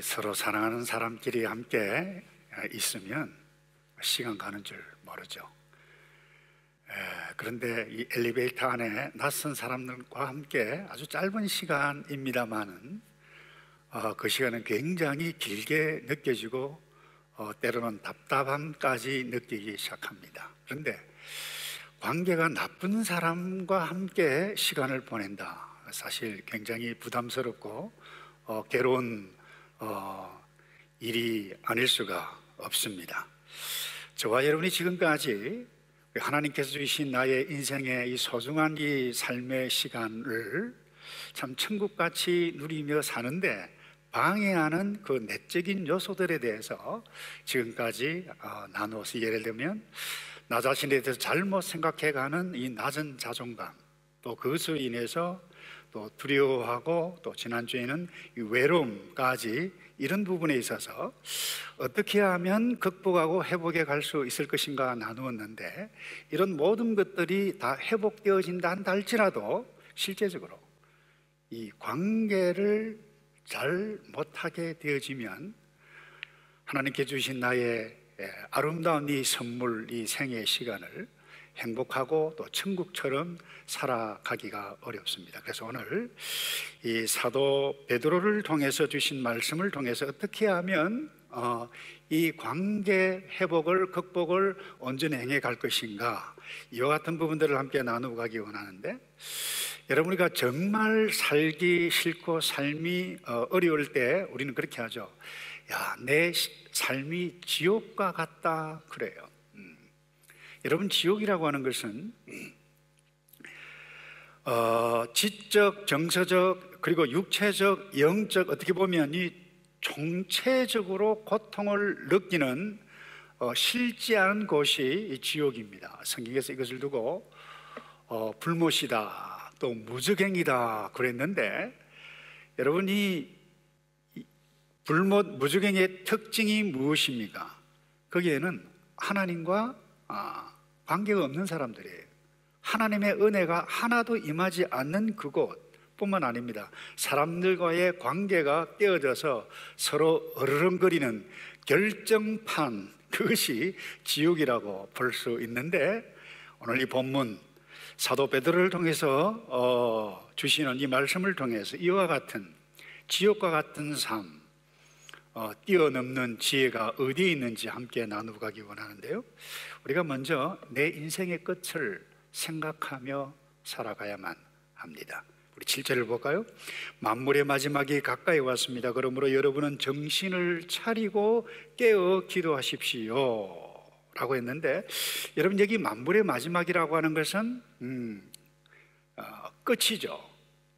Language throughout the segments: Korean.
서로 사랑하는 사람끼리 함께 있으면 시간 가는 줄 모르죠. 그런데 이 엘리베이터 안에 낯선 사람들과 함께 아주 짧은 시간입니다만은 그 시간은 굉장히 길게 느껴지고 때로는 답답함까지 느끼기 시작합니다. 그런데 관계가 나쁜 사람과 함께 시간을 보낸다, 사실 굉장히 부담스럽고 괴로운 일이 아닐 수가 없습니다. 저와 여러분이 지금까지 하나님께서 주신 나의 인생의 이 소중한 이 삶의 시간을 참 천국같이 누리며 사는데 방해하는 그 내적인 요소들에 대해서 지금까지 나누어서, 예를 들면 나 자신에 대해서 잘못 생각해가는 이 낮은 자존감, 또 그것으로 인해서 또 두려워하고, 또 지난주에는 이 외로움까지, 이런 부분에 있어서 어떻게 하면 극복하고 회복해 갈 수 있을 것인가 나누었는데, 이런 모든 것들이 다 회복되어진다 한다 할지라도 실제적으로 이 관계를 잘 못하게 되어지면 하나님께 주신 나의 아름다운 이 선물, 이 생애의 시간을 행복하고 또 천국처럼 살아가기가 어렵습니다. 그래서 오늘 이 사도 베드로를 통해서 주신 말씀을 통해서 어떻게 하면 이 관계 회복을, 극복을 온전히 행해 갈 것인가, 이와 같은 부분들을 함께 나누고 가기 원하는데, 여러분이가 정말 살기 싫고 삶이 어려울 때 우리는 그렇게 하죠. 야, 내 삶이 지옥과 같다 그래요. 여러분, 지옥이라고 하는 것은 지적, 정서적, 그리고 육체적, 영적, 어떻게 보면 이 총체적으로 고통을 느끼는 실지한 곳이 이 지옥입니다. 성경에서 이것을 두고 불못이다, 또 무저갱이다 그랬는데, 여러분이 불못, 무저갱이의 특징이 무엇입니까? 거기에는 하나님과 관계가 없는 사람들이에요. 하나님의 은혜가 하나도 임하지 않는 그곳뿐만 아닙니다. 사람들과의 관계가 깨어져서 서로 으르렁거리는 결정판, 그것이 지옥이라고 볼 수 있는데, 오늘 이 본문 사도 베드로를 통해서 주시는 이 말씀을 통해서 이와 같은 지옥과 같은 삶, 뛰어넘는 지혜가 어디에 있는지 함께 나누고 가기 원하는데요, 우리가 먼저 내 인생의 끝을 생각하며 살아가야만 합니다. 우리 7절을 볼까요? 만물의 마지막이 가까이 왔습니다. 그러므로 여러분은 정신을 차리고 깨어 기도하십시오 라고 했는데, 여러분, 여기 만물의 마지막이라고 하는 것은 끝이죠.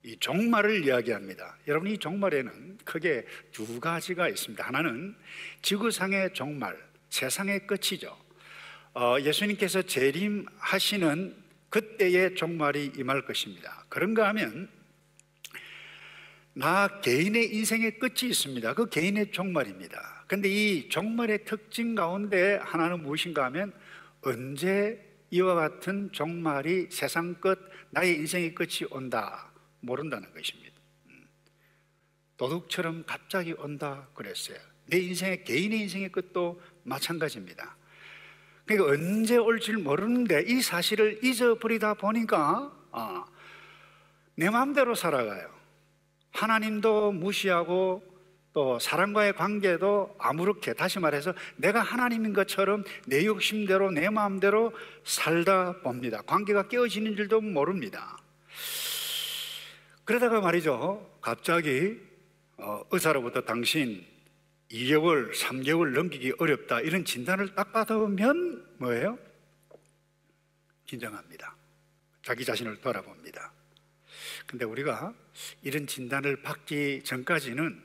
이 종말을 이야기합니다. 여러분, 이 종말에는 크게 두 가지가 있습니다. 하나는 지구상의 종말, 세상의 끝이죠. 예수님께서 재림하시는 그때의 종말이 임할 것입니다. 그런가 하면 나 개인의 인생의 끝이 있습니다. 그 개인의 종말입니다. 그런데 이 종말의 특징 가운데 하나는 무엇인가 하면, 언제 이와 같은 종말이, 세상 끝, 나의 인생의 끝이 온다 모른다는 것입니다. 도둑처럼 갑자기 온다 그랬어요. 내 인생의, 개인의 인생의 끝도 마찬가지입니다. 그러니까 언제 올지 모르는데 이 사실을 잊어버리다 보니까 내 마음대로 살아가요. 하나님도 무시하고 또 사람과의 관계도 아무렇게, 다시 말해서 내가 하나님인 것처럼 내 욕심대로, 내 마음대로 살다 봅니다. 관계가 깨어지는 줄도 모릅니다. 그러다가 말이죠, 갑자기 의사로부터 당신 2개월, 3개월 넘기기 어렵다, 이런 진단을 딱 받으면 뭐예요? 긴장합니다. 자기 자신을 돌아봅니다. 근데 우리가 이런 진단을 받기 전까지는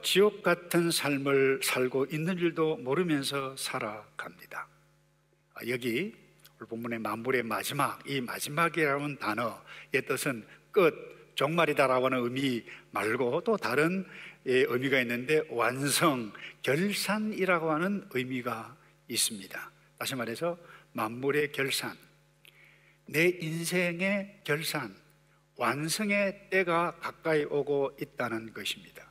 지옥 같은 삶을 살고 있는 줄도 모르면서 살아갑니다. 여기 본문의 만물의 마지막, 이 마지막이라는 단어의 뜻은 끝, 종말이다라고 하는 의미 말고 또 다른 의미가 있는데, 완성, 결산이라고 하는 의미가 있습니다. 다시 말해서 만물의 결산, 내 인생의 결산, 완성의 때가 가까이 오고 있다는 것입니다.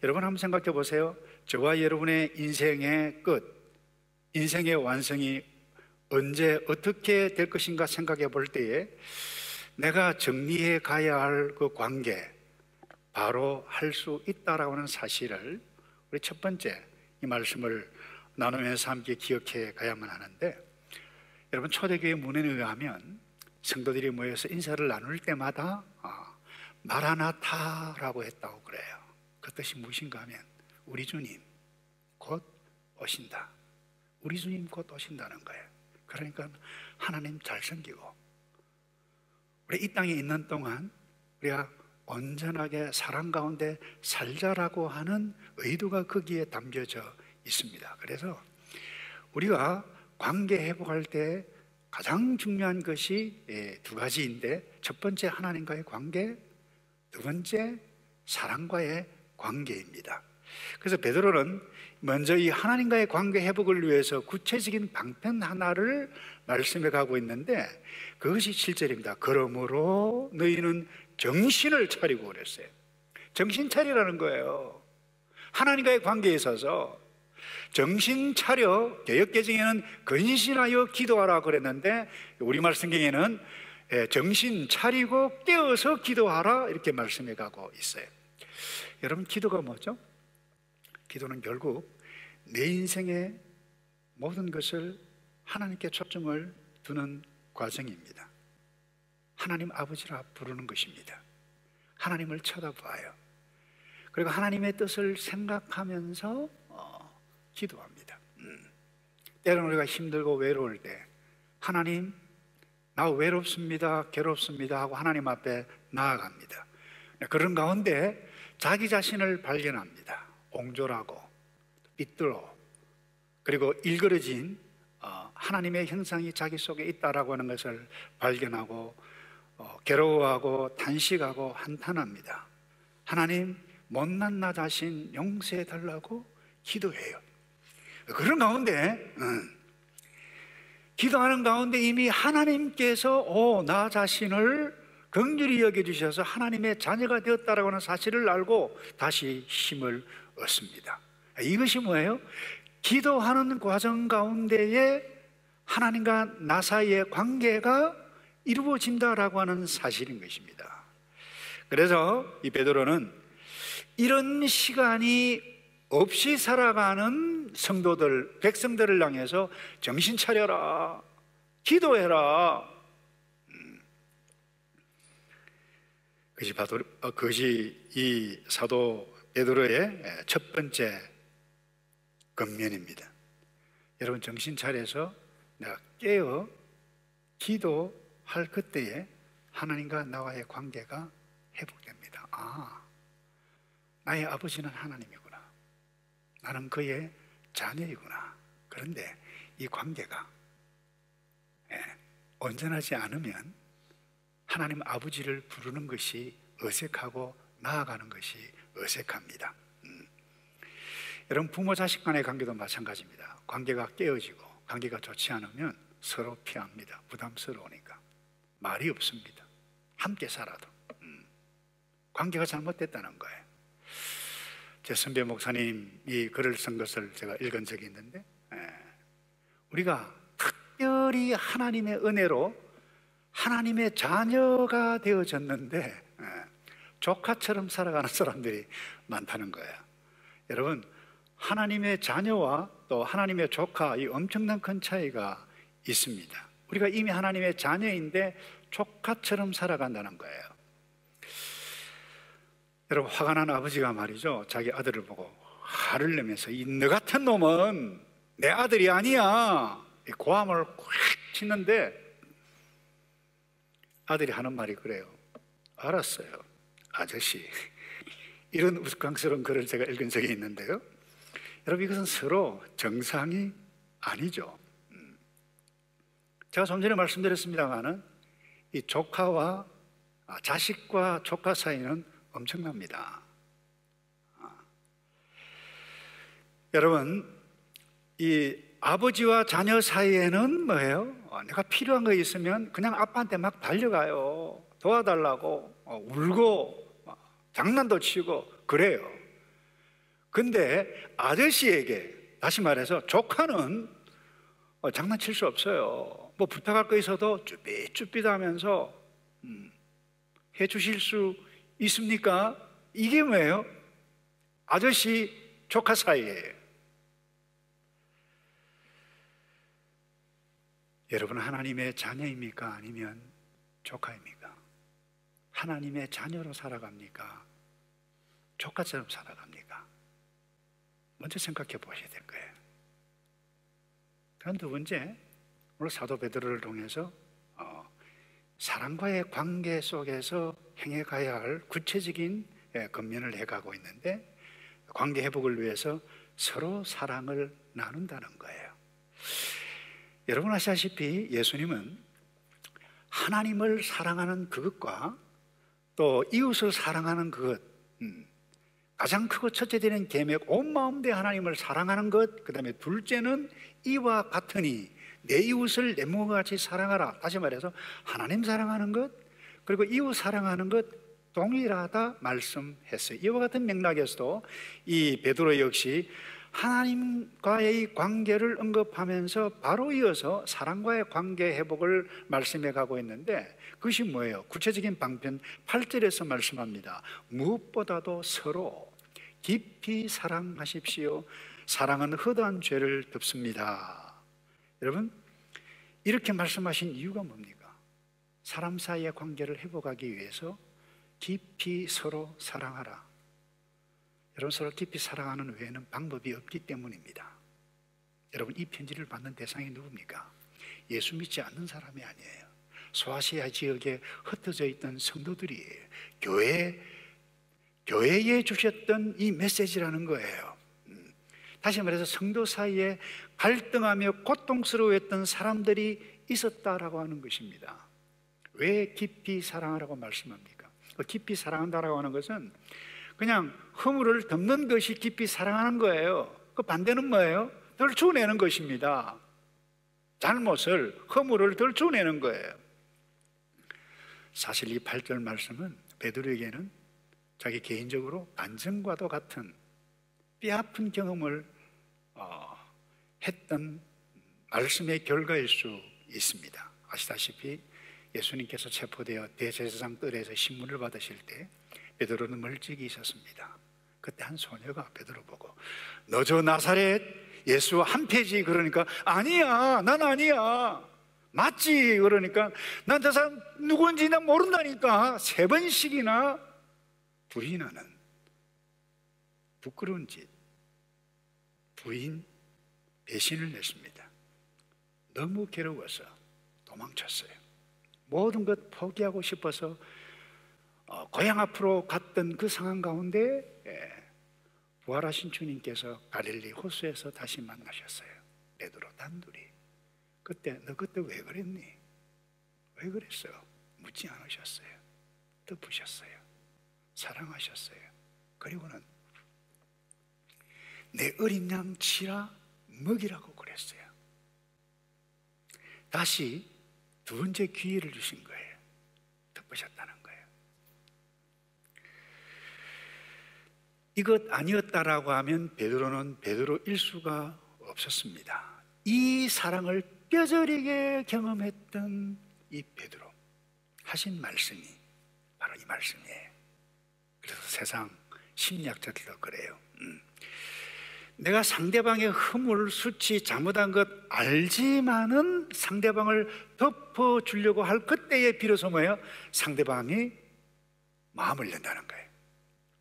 여러분 한번 생각해 보세요. 저와 여러분의 인생의 끝, 인생의 완성이 언제 어떻게 될 것인가 생각해 볼 때에 내가 정리해 가야 할 그 관계, 바로 할 수 있다라고 하는 사실을 우리 첫 번째 이 말씀을 나누면서 함께 기억해 가야만 하는데, 여러분 초대교회 문헌에 의하면 성도들이 모여서 인사를 나눌 때마다 마라나타라고 했다고 그래요. 그 뜻이 무엇인가 하면 우리 주님 곧 오신다, 우리 주님 곧 오신다는 거예요. 그러니까 하나님 잘 섬기고 우리 이 땅에 있는 동안 우리가 온전하게 사랑 가운데 살자라고 하는 의도가 거기에 담겨져 있습니다. 그래서 우리가 관계 회복할 때 가장 중요한 것이 두 가지인데, 첫 번째 하나님과의 관계, 두 번째 사랑과의 관계입니다. 그래서 베드로는 먼저 이 하나님과의 관계 회복을 위해서 구체적인 방편 하나를 말씀해 가고 있는데, 그것이 7절입니다. 그러므로 너희는 정신을 차리고 그랬어요. 정신 차리라는 거예요. 하나님과의 관계에 있어서 정신 차려, 개역개정에는 근신하여 기도하라 그랬는데 우리말 성경에는 정신 차리고 깨어서 기도하라 이렇게 말씀해 가고 있어요. 여러분, 기도가 뭐죠? 기도는 결국 내 인생의 모든 것을 하나님께 초점을 두는 과정입니다. 하나님 아버지라 부르는 것입니다. 하나님을 쳐다봐요. 그리고 하나님의 뜻을 생각하면서 기도합니다. 때로는 우리가 힘들고 외로울 때 하나님, 나 외롭습니다, 괴롭습니다 하고 하나님 앞에 나아갑니다. 그런 가운데 자기 자신을 발견합니다. 옹졸하고 삐뚤어, 그리고 일그러진 하나님의 형상이 자기 속에 있다라고 하는 것을 발견하고 괴로워하고 탄식하고 한탄합니다. 하나님, 못난 나 자신 용서해 달라고 기도해요. 그런 가운데 기도하는 가운데 이미 하나님께서 나 자신을 긍휼히 여겨주셔서 하나님의 자녀가 되었다라고 하는 사실을 알고 다시 힘을 얻습니다. 이것이 뭐예요? 기도하는 과정 가운데에 하나님과 나 사이의 관계가 이루어진다라고 하는 사실인 것입니다. 그래서 이 베드로는 이런 시간이 없이 살아가는 성도들, 백성들을 향해서 정신 차려라, 기도해라. 그것이 이 사도 베드로의 첫 번째 권면입니다. 여러분, 정신 차려서 내가 깨어 기도할 그때에 하나님과 나와의 관계가 회복됩니다. 나의 아버지는 하나님이구나, 나는 그의 자녀이구나. 그런데 이 관계가 온전하지 않으면 하나님 아버지를 부르는 것이 어색하고 나아가는 것이 어색합니다. 여러분, 부모 자식 간의 관계도 마찬가지입니다. 관계가 깨어지고 관계가 좋지 않으면 서로 피합니다. 부담스러우니까 말이 없습니다. 함께 살아도 관계가 잘못됐다는 거예요. 제 선배 목사님이 글을 쓴 것을 제가 읽은 적이 있는데, 우리가 특별히 하나님의 은혜로 하나님의 자녀가 되어졌는데 조카처럼 살아가는 사람들이 많다는 거예요. 여러분, 하나님의 자녀와 또 하나님의 조카, 이 엄청난 큰 차이가 있습니다. 우리가 이미 하나님의 자녀인데 조카처럼 살아간다는 거예요. 여러분, 화가 난 아버지가 말이죠, 자기 아들을 보고 화를 내면서 너 같은 놈은 내 아들이 아니야, 고함을 콱 치는데 아들이 하는 말이 그래요. 알았어요, 아저씨. 이런 우스꽝스러운 글을 제가 읽은 적이 있는데요, 여러분, 이것은 서로 정상이 아니죠. 제가 좀 전에 말씀드렸습니다마는 이 조카와 자식과 조카 사이는 엄청납니다. 여러분, 이 아버지와 자녀 사이에는 뭐예요? 내가 필요한 거 있으면 그냥 아빠한테 막 달려가요. 도와달라고 울고 장난도 치고 그래요. 근데 아저씨에게, 다시 말해서 조카는 장난칠 수 없어요. 뭐 부탁할 거 있어도 쭈삣쭈삣 하면서 해 주실 수 있습니까? 이게 뭐예요? 아저씨 조카 사이예요. 여러분, 하나님의 자녀입니까? 아니면 조카입니까? 하나님의 자녀로 살아갑니까? 조카처럼 살아갑니까? 먼저 생각해 보셔야 될 거예요. 그럼 두 번째, 오늘 사도 베드로를 통해서 사랑과의 관계 속에서 행해가야 할 구체적인 권면을 해가고 있는데, 관계 회복을 위해서 서로 사랑을 나눈다는 거예요. 여러분 아시다시피 예수님은 하나님을 사랑하는 그것과 또 이웃을 사랑하는 그것, 가장 크고 첫째 되는 계명, 온 마음 대 하나님을 사랑하는 것, 그 다음에 둘째는 이와 같으니 내 이웃을 내 몸과 같이 사랑하라. 다시 말해서 하나님 사랑하는 것, 그리고 이웃 사랑하는 것 동일하다 말씀했어요. 이와 같은 맥락에서도 이 베드로 역시 하나님과의 관계를 언급하면서 바로 이어서 사랑과의 관계 회복을 말씀해 가고 있는데, 그것이 뭐예요? 구체적인 방편 8절에서 말씀합니다. 무엇보다도 서로 깊이 사랑하십시오. 사랑은 허다한 죄를 덮습니다. 여러분, 이렇게 말씀하신 이유가 뭡니까? 사람 사이의 관계를 회복하기 위해서 깊이 서로 사랑하라. 여러분, 서로 깊이 사랑하는 외에는 방법이 없기 때문입니다. 여러분, 이 편지를 받는 대상이 누굽니까? 예수 믿지 않는 사람이 아니에요. 소아시아 지역에 흩어져 있던 성도들이에요. 교회에 주셨던 이 메시지라는 거예요. 다시 말해서 성도 사이에 갈등하며 고통스러워했던 사람들이 있었다라고 하는 것입니다. 왜 깊이 사랑하라고 말씀합니까? 깊이 사랑한다라고 하는 것은 그냥 허물을 덮는 것이 깊이 사랑하는 거예요. 그 반대는 뭐예요? 덜쳐내는 것입니다. 잘못을, 허물을 덜쳐내는 거예요. 사실 이 8절 말씀은 베드로에게는 자기 개인적으로 반증과도 같은 뼈아픈 경험을 했던 말씀의 결과일 수 있습니다. 아시다시피 예수님께서 체포되어 대제사장 뜰에서 신문을 받으실 때 베드로는 멀찍이 있었습니다. 그때 한 소녀가 베드로 보고 너 저 나사렛 예수 한 패지. 그러니까 아니야, 난 아니야. 맞지? 그러니까 난 저 사람 누군지 난 모른다니까. 3번씩이나 부인하는 부끄러운 짓, 부인 배신을 냈습니다. 너무 괴로워서 도망쳤어요. 모든 것 포기하고 싶어서 고향 앞으로 갔던 그 상황 가운데 부활하신 주님께서 갈릴리 호수에서 다시 만나셨어요. 베드로 단둘이. 그때 너 그때 왜 그랬니? 왜 그랬어요? 묻지 않으셨어요. 덮으셨어요. 사랑하셨어요. 그리고는 내 어린 양 치라 먹이라고 그랬어요. 다시 두 번째 기회를 주신 거예요. 덮으셨다는 거예요. 이것 아니었다라고 하면 베드로는 베드로일 수가 없었습니다. 이 사랑을 뼈저리게 경험했던 이 베드로 하신 말씀이 바로 이 말씀이에요. 그래서 세상 심리학자들도 그래요. 내가 상대방의 허물, 수치, 잘못한 것 알지만은 상대방을 덮어주려고 할 그때에 비로소 뭐예요? 상대방이 마음을 연다는 거예요.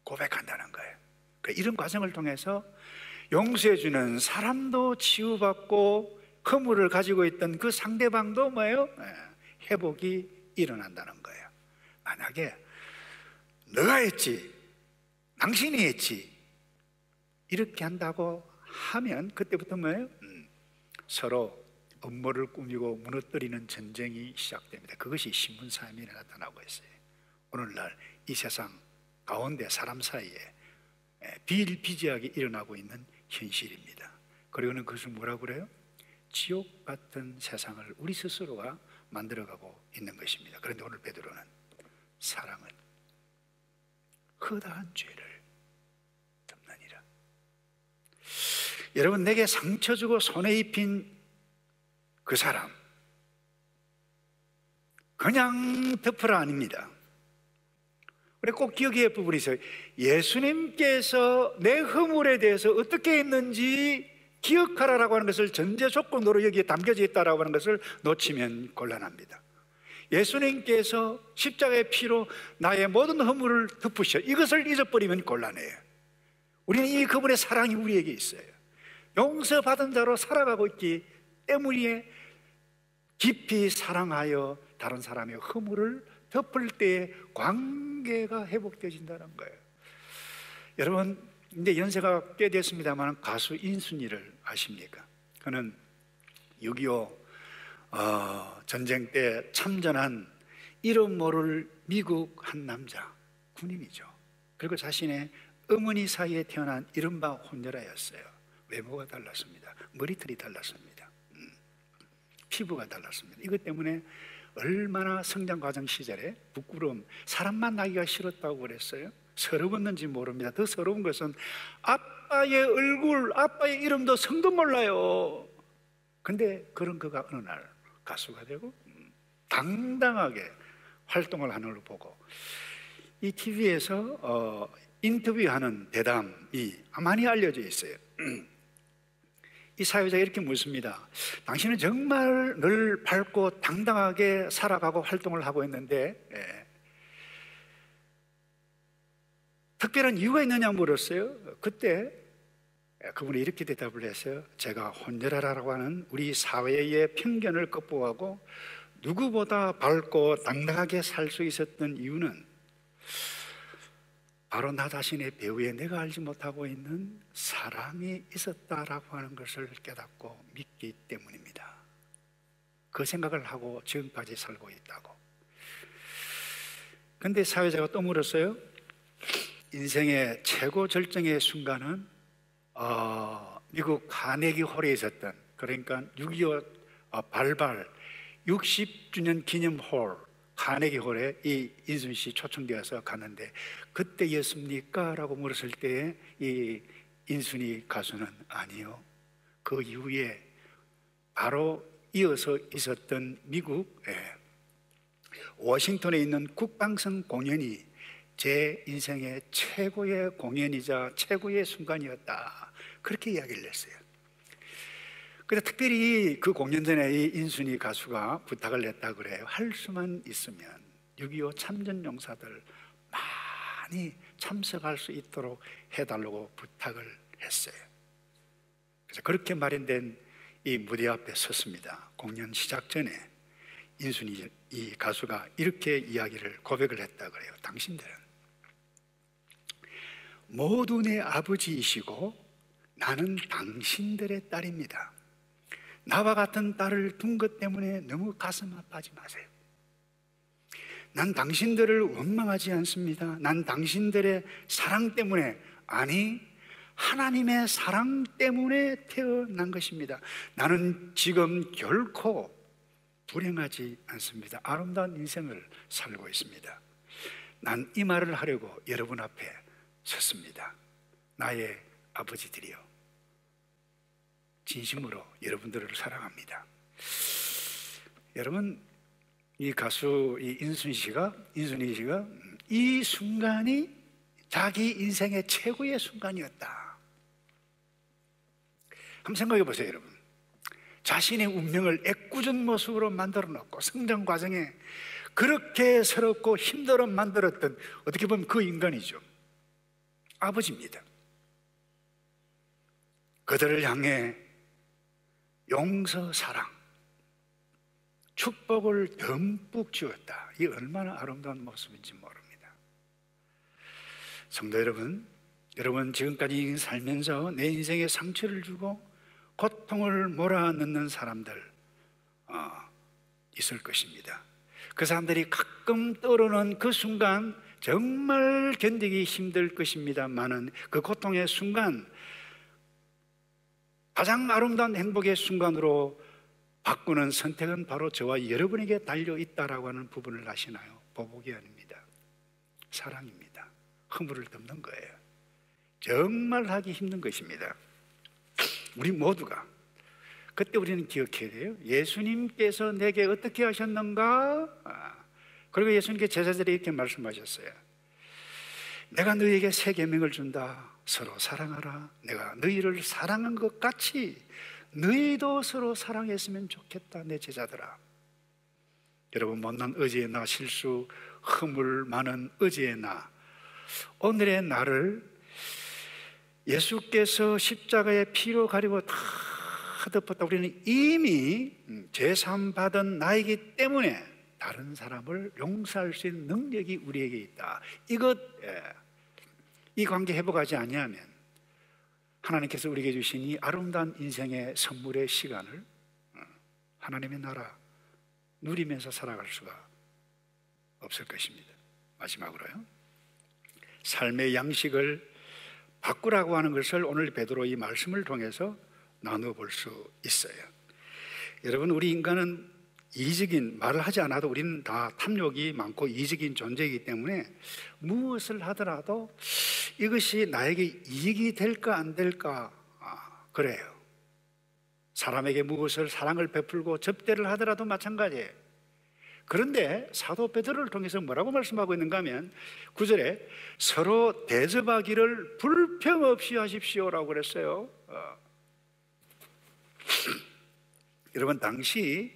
고백한다는 거예요. 이런 과정을 통해서 용서해주는 사람도 치유받고 허물을 가지고 있던 그 상대방도 뭐예요? 회복이 일어난다는 거예요. 만약에 너가 했지, 당신이 했지 이렇게 한다고 하면 그때부터 뭐예요? 서로 음모를 꾸미고 무너뜨리는 전쟁이 시작됩니다. 그것이 신분싸움이 나타나고 있어요. 오늘날 이 세상 가운데 사람 사이에 비일비재하게 일어나고 있는 현실입니다. 그리고는 그것을 뭐라고 그래요? 지옥 같은 세상을 우리 스스로가 만들어가고 있는 것입니다. 그런데 오늘 베드로는 사랑은 허다한 죄를 덮느니라. 여러분, 내게 상처 주고 손해 입힌 그 사람 그냥 덮으라 아닙니다. 우리 꼭 기억해야 할 부분이 있어요. 예수님께서 내 허물에 대해서 어떻게 했는지 기억하라라고 하는 것을 전제 조건으로 여기에 담겨져 있다라고 하는 것을 놓치면 곤란합니다. 예수님께서 십자가의 피로 나의 모든 허물을 덮으셔, 이것을 잊어버리면 곤란해요. 우리는 이 그분의 사랑이 우리에게 있어요. 용서받은 자로 살아가고 있기 때문에 깊이 사랑하여 다른 사람의 허물을 덮을 때에 관계가 회복되어진다는 거예요. 여러분, 이제 연세가 꽤 됐습니다만 가수 인순이를 아십니까? 그는 6.25 전쟁 때 참전한 이름 모를 미국 한 남자 군인이죠. 그리고 자신의 어머니 사이에 태어난 이른바 혼혈아였어요. 외모가 달랐습니다. 머리털이 달랐습니다. 피부가 달랐습니다. 이것 때문에 얼마나 성장 과정 시절에 부끄러움, 사람 만나기가 싫었다고 그랬어요. 서러웠는지 모릅니다. 더 서러운 것은 아빠의 얼굴, 아빠의 이름도 성도 몰라요. 근데 그런 그가 어느 날 가수가 되고 당당하게 활동을 하는 걸 보고 이 TV에서 인터뷰하는 대담이 많이 알려져 있어요. 이 사회자가 이렇게 묻습니다. 당신은 정말 늘 밝고 당당하게 살아가고 활동을 하고 있는데 특별한 이유가 있느냐 물었어요. 그때 그분이 이렇게 대답을 했어요. 제가 혼혈아라고 하는 우리 사회의 편견을 극복하고 누구보다 밝고 당당하게 살 수 있었던 이유는 바로 나 자신의 배후에 내가 알지 못하고 있는 사랑이 있었다라고 하는 것을 깨닫고 믿기 때문입니다. 그 생각을 하고 지금까지 살고 있다고. 근데 사회자가 또 물었어요. 인생의 최고 절정의 순간은 미국 카네기 홀에 있었던, 그러니까 6.25 발발 60주년 기념 홀 카네기 홀에 이 인순 씨 초청되어서 갔는데 그때였습니까? 라고 물었을 때 이 인순이 가수는 아니요, 그 이후에 바로 이어서 있었던 미국 워싱턴에 있는 국방성 공연이 제 인생의 최고의 공연이자 최고의 순간이었다, 그렇게 이야기를 했어요. 그런데 특별히 그 공연 전에 이 인순이 가수가 부탁을 냈다 그래요. 할 수만 있으면 6.25 참전 용사들 많이 참석할 수 있도록 해달라고 부탁을 했어요. 그래서 그렇게 마련된 이 무대 앞에 섰습니다. 공연 시작 전에 인순이 이 가수가 이렇게 이야기를 고백을 했다 그래요. 당신들은 모두 내 아버지이시고 나는 당신들의 딸입니다. 나와 같은 딸을 둔 것 때문에 너무 가슴 아파하지 마세요. 난 당신들을 원망하지 않습니다. 난 당신들의 사랑 때문에, 아니 하나님의 사랑 때문에 태어난 것입니다. 나는 지금 결코 불행하지 않습니다. 아름다운 인생을 살고 있습니다. 난 이 말을 하려고 여러분 앞에 섰습니다. 나의 아버지들이요, 진심으로 여러분들을 사랑합니다. 여러분, 이 가수 인순이 씨가 이 순간이 자기 인생의 최고의 순간이었다. 한번 생각해 보세요, 여러분. 자신의 운명을 애꿎은 모습으로 만들어 놓고 성장 과정에 그렇게 서럽고 힘들어 만들었던, 어떻게 보면 그 인간이죠. 아버지입니다. 그들을 향해 용서, 사랑, 축복을 듬뿍 주었다. 이 얼마나 아름다운 모습인지 모릅니다. 성도 여러분, 여러분 지금까지 살면서 내 인생에 상처를 주고 고통을 몰아넣는 사람들 있을 것입니다. 그 사람들이 가끔 떠오르는 그 순간 정말 견디기 힘들 것입니다만은 그 고통의 순간 가장 아름다운 행복의 순간으로 바꾸는 선택은 바로 저와 여러분에게 달려있다라고 하는 부분을 아시나요? 보복이 아닙니다. 사랑입니다. 허물을 덮는 거예요. 정말 하기 힘든 것입니다. 우리 모두가 그때 우리는 기억해야 돼요. 예수님께서 내게 어떻게 하셨는가? 그리고 예수님께 제자들이 이렇게 말씀하셨어요. 내가 너희에게 새 계명을 준다. 서로 사랑하라. 내가 너희를 사랑한 것 같이 너희도 서로 사랑했으면 좋겠다. 내 제자들아. 여러분, 못난 어제의 나, 실수, 허물 많은 어제의 나, 오늘의 나를 예수께서 십자가의 피로 가리고 다 덮었다. 우리는 이미 죄사함 받은 나이기 때문에 다른 사람을 용서할 수 있는 능력이 우리에게 있다. 이 관계 회복하지 아니하면 하나님께서 우리에게 주신 이 아름다운 인생의 선물의 시간을 하나님의 나라 누리면서 살아갈 수가 없을 것입니다. 마지막으로요, 삶의 양식을 바꾸라고 하는 것을 오늘 베드로 이 말씀을 통해서 나눠볼 수 있어요. 여러분, 우리 인간은 이기적인, 말을 하지 않아도 우리는 다 탐욕이 많고 이기적인 존재이기 때문에 무엇을 하더라도 이것이 나에게 이익이 될까 안 될까, 그래요. 사람에게 무엇을 사랑을 베풀고 접대를 하더라도 마찬가지예요. 그런데 사도 베드로를 통해서 뭐라고 말씀하고 있는가 하면 9절에 서로 대접하기를 불평 없이 하십시오라고 그랬어요. 여러분, 당시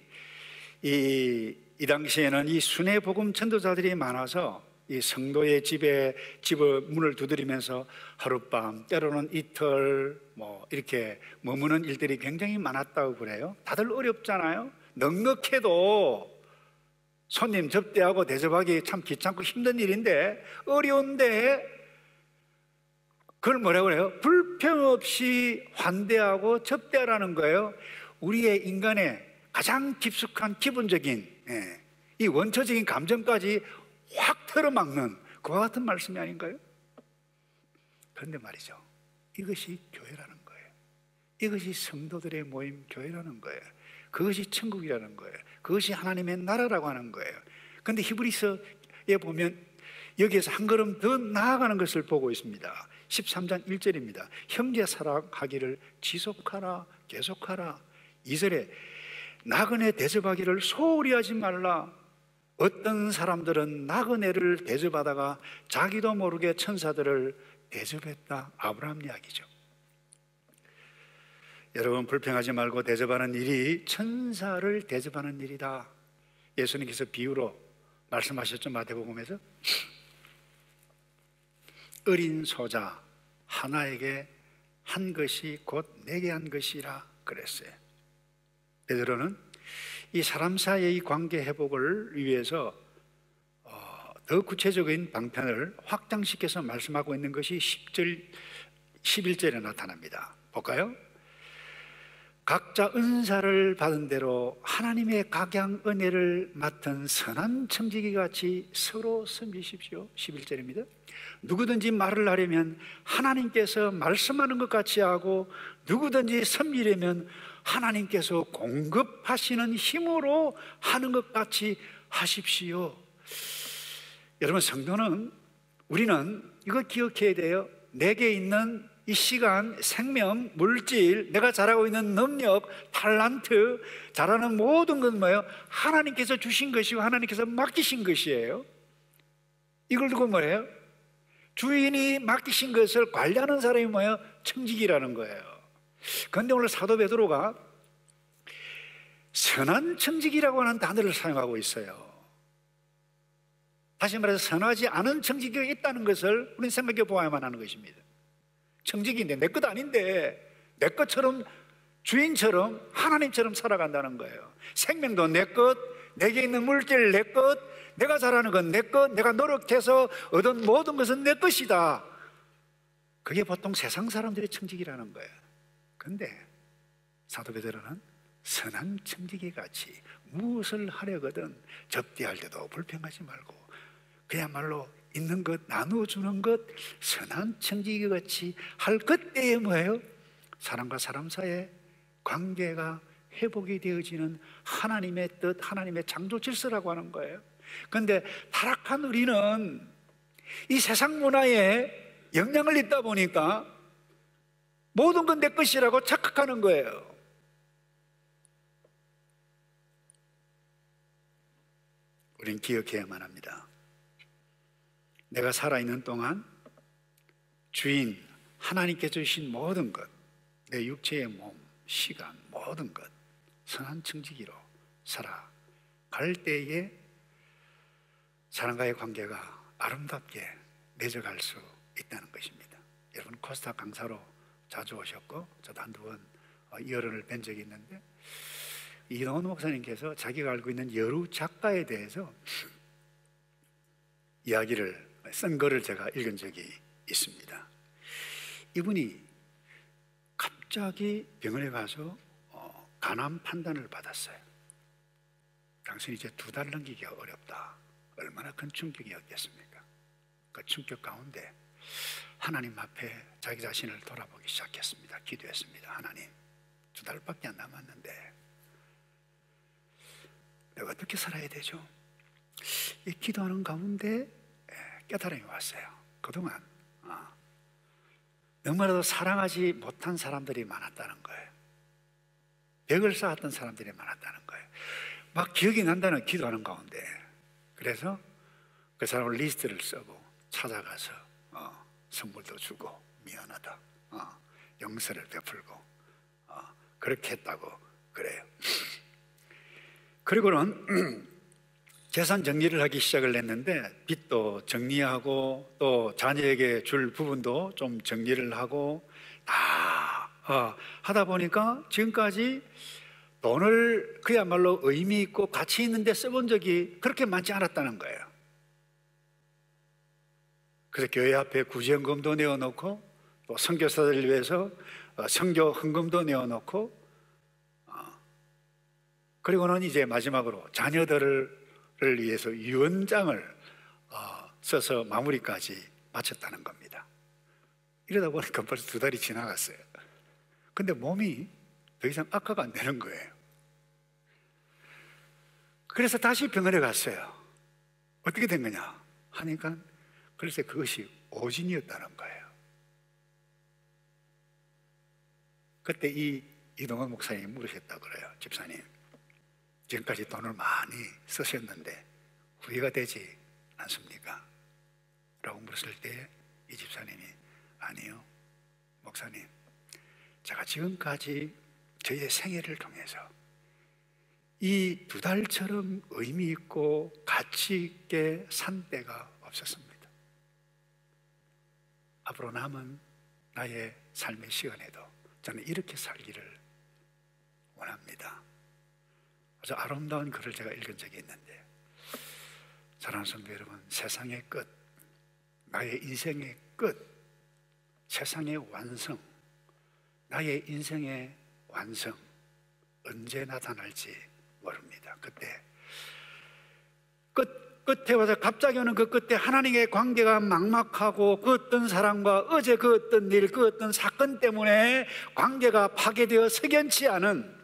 이 당시에는 이 순회 복음 전도자들이 많아서 이 성도의 집에 문을 두드리면서 하룻밤, 때로는 이틀 이렇게 머무는 일들이 굉장히 많았다고 그래요. 다들 어렵잖아요. 넉넉해도 손님 접대하고 대접하기 참 귀찮고 힘든 일인데, 어려운데 그걸 뭐라고 그래요? 불평 없이 환대하고 접대하라는 거예요. 우리의 인간의 가장 깊숙한 기본적인 이 원초적인 감정까지 확 틀어막는 그와 같은 말씀이 아닌가요? 그런데 말이죠, 이것이 교회라는 거예요. 이것이 성도들의 모임 교회라는 거예요. 그것이 천국이라는 거예요. 그것이 하나님의 나라라고 하는 거예요. 그런데 히브리서에 보면 여기에서 한 걸음 더 나아가는 것을 보고 있습니다. 13장 1절입니다. 형제 사랑하기를 지속하라, 계속하라. 2절에 나그네 대접하기를 소홀히 하지 말라. 어떤 사람들은 나그네를 대접하다가 자기도 모르게 천사들을 대접했다. 아브라함 이야기죠. 여러분, 불평하지 말고 대접하는 일이 천사를 대접하는 일이다. 예수님께서 비유로 말씀하셨죠. 마태복음에서 어린 소자 하나에게 한 것이 곧 내게 한 것이라 그랬어요. 베드로는 이 사람 사이의 관계 회복을 위해서 더 구체적인 방편을 확장시켜서 말씀하고 있는 것이 10절, 11절에 나타납니다. 볼까요? 각자 은사를 받은 대로 하나님의 각양 은혜를 맡은 선한 청지기 같이 서로 섬기십시오. 11절입니다. 누구든지 말을 하려면 하나님께서 말씀하는 것 같이 하고, 누구든지 섬기려면 하나님께서 공급하시는 힘으로 하는 것 같이 하십시오. 여러분, 성도는, 우리는 이거 기억해야 돼요. 내게 있는 이 시간, 생명, 물질, 내가 잘하고 있는 능력, 탤런트, 잘하는 모든 건 뭐예요? 하나님께서 주신 것이고 하나님께서 맡기신 것이에요. 이걸 두고 뭐예요? 주인이 맡기신 것을 관리하는 사람이 뭐예요? 청지기라는 거예요. 그런데 오늘 사도 베드로가 선한 청지기라고 하는 단어를 사용하고 있어요. 다시 말해서 선하지 않은 청지기가 있다는 것을 우리는 생각해 보아야만 하는 것입니다. 청지기인데 내 것 아닌데 내 것처럼, 주인처럼, 하나님처럼 살아간다는 거예요. 생명도 내 것, 내게 있는 물질 내 것, 내가 잘하는 건 내 것, 내가 노력해서 얻은 모든 것은 내 것이다. 그게 보통 세상 사람들의 청지기라는 거예요. 그런데 사도 베드로는 선한 청지기 같이 무엇을 하려거든 접대할 때도 불평하지 말고 그야말로 있는 것 나누어주는 것, 선한 청지기 같이 할 그때에 뭐예요? 사람과 사람 사이의 관계가 회복이 되어지는 하나님의 뜻, 하나님의 창조 질서라고 하는 거예요. 그런데 타락한 우리는 이 세상 문화에 영향을 입다 보니까 모든 건 내 것이라고 착각하는 거예요. 우린 기억해야만 합니다. 내가 살아있는 동안 주인 하나님께 주신 모든 것, 내 육체의 몸, 시간, 모든 것 선한 청지기로 살아갈 때에 사람과의 관계가 아름답게 맺어갈 수 있다는 것입니다. 여러분 코스타 강사로 자주 오셨고 저도 한두 번 여론을 뵌 적이 있는데 이동원 목사님께서 자기가 알고 있는 여러 작가에 대해서 이야기를 쓴 거를 제가 읽은 적이 있습니다. 이분이 갑자기 병원에 가서 간암 판단을 받았어요. 당신이 이제 2달 넘기기가 어렵다. 얼마나 큰 충격이었겠습니까? 그 충격 가운데 하나님 앞에 자기 자신을 돌아보기 시작했습니다. 기도했습니다. 하나님, 2달밖에 안 남았는데 내가 어떻게 살아야 되죠? 이 기도하는 가운데 깨달음이 왔어요. 그동안 너무나도 사랑하지 못한 사람들이 많았다는 거예요. 벽을 쌓았던 사람들이 많았다는 거예요. 막 기억이 난다는 기도하는 가운데. 그래서 그 사람을 리스트를 쓰고 찾아가서 선물도 주고 미안하다, 용서를 베풀고 그렇게 했다고 그래요. 그리고는 재산 정리를 하기 시작을 했는데 빚도 정리하고 또 자녀에게 줄 부분도 좀 정리를 하고 다 하다 보니까 지금까지 돈을 그야말로 의미 있고 가치 있는데 써본 적이 그렇게 많지 않았다는 거예요. 그래서 교회 앞에 구제헌금도 내어놓고 또 선교사들을 위해서 선교 헌금도 내어놓고 그리고는 이제 마지막으로 자녀들을 위해서 유언장을 써서 마무리까지 마쳤다는 겁니다. 이러다 보니까 벌써 2달이 지나갔어요. 근데 몸이 더 이상 악화가 안 되는 거예요. 그래서 다시 병원에 갔어요. 어떻게 된 거냐 하니까 글쎄 그것이 오진이었다는 거예요. 그때 이동원 목사님이 물으셨다고 그래요. 집사님, 지금까지 돈을 많이 쓰셨는데 후회가 되지 않습니까? 라고 물었을 때 이 집사님이 아니요 목사님, 제가 지금까지 저희의 생애를 통해서 이 2달처럼 의미 있고 가치 있게 산 때가 없었습니다. 앞으로 남은 나의 삶의 시간에도 저는 이렇게 살기를 원합니다. 아주 아름다운 글을 제가 읽은 적이 있는데, 사랑하는 성도 여러분, 세상의 끝, 나의 인생의 끝, 세상의 완성, 나의 인생의 완성 언제 나타날지 모릅니다. 그때 끝에 와서 갑자기 오는 그 끝에 하나님의 관계가 막막하고 그 어떤 사람과 어제 그 어떤 일, 그 어떤 사건 때문에 관계가 파괴되어 석연치 않은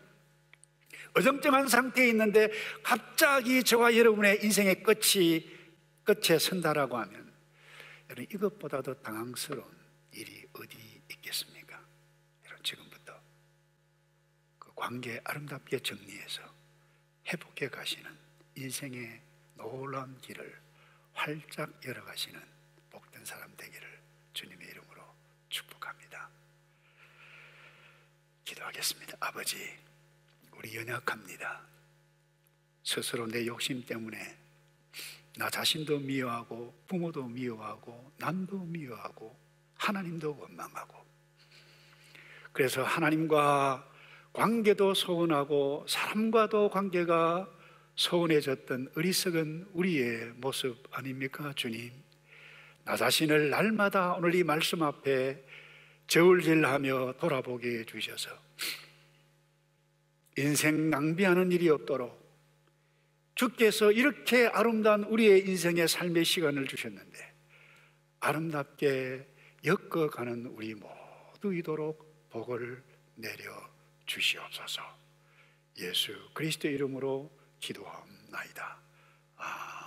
어정쩡한 상태에 있는데 갑자기 저와 여러분의 인생의 끝에 선다라고 하면 여러분, 이것보다도 당황스러운 일이 어디 있겠습니까? 여러분, 지금부터 그 관계 아름답게 정리해서 회복해 가시는 인생의 놀라운 길을 활짝 열어가시는 복된 사람 되기를 주님의 이름으로 축복합니다. 기도하겠습니다. 아버지, 우리 연약합니다. 스스로 내 욕심 때문에 나 자신도 미워하고 부모도 미워하고 남도 미워하고 하나님도 원망하고, 그래서 하나님과 관계도 소원하고 사람과도 관계가 소원해졌던 어리석은 우리의 모습 아닙니까? 주님, 나 자신을 날마다 오늘 이 말씀 앞에 저울질하며 돌아보게 해주셔서 인생 낭비하는 일이 없도록 주께서 이렇게 아름다운 우리의 인생의 삶의 시간을 주셨는데 아름답게 엮어가는 우리 모두이도록 복을 내려 주시옵소서. 예수 그리스도의 이름으로 기도합나이다. 아멘.